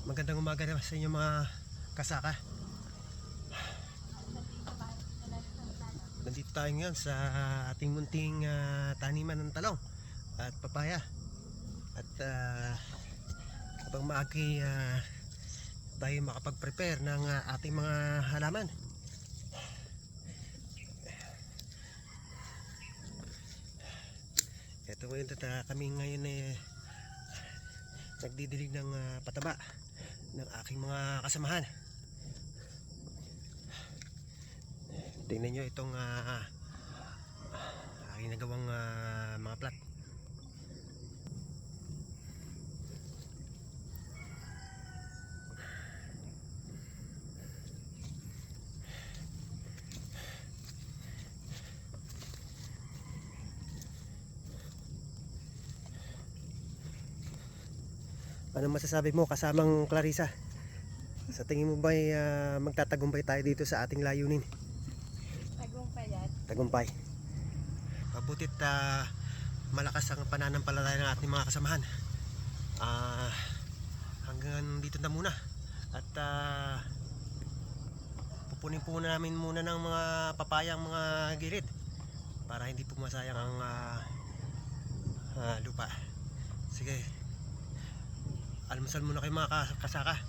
Magandang umaga naman sa inyo mga kasaka. Nandito tayo ngayon sa ating munting taniman ng talong at papaya. At habang maagi tayo makapag-prepare ng ating mga halaman. Ito ngayon kami ngayon nagdidilig ng pataba ng aking mga kasamahan. Tingnan nyo itong aking nagawang mga plat. Ano masasabi mo kasamang Clarissa? Sa tingin mo ba magtatagumpay tayo dito sa ating layunin? Tagumpay yan. Tagumpay. Mabutit malakas ang pananampalataya ng ating mga kasamahan. Hanggang dito na muna. At pupunin po namin muna ng mga papayang mga gilid para hindi po masayang ang lupa. Sige, almusal muna kayo mga kasaka.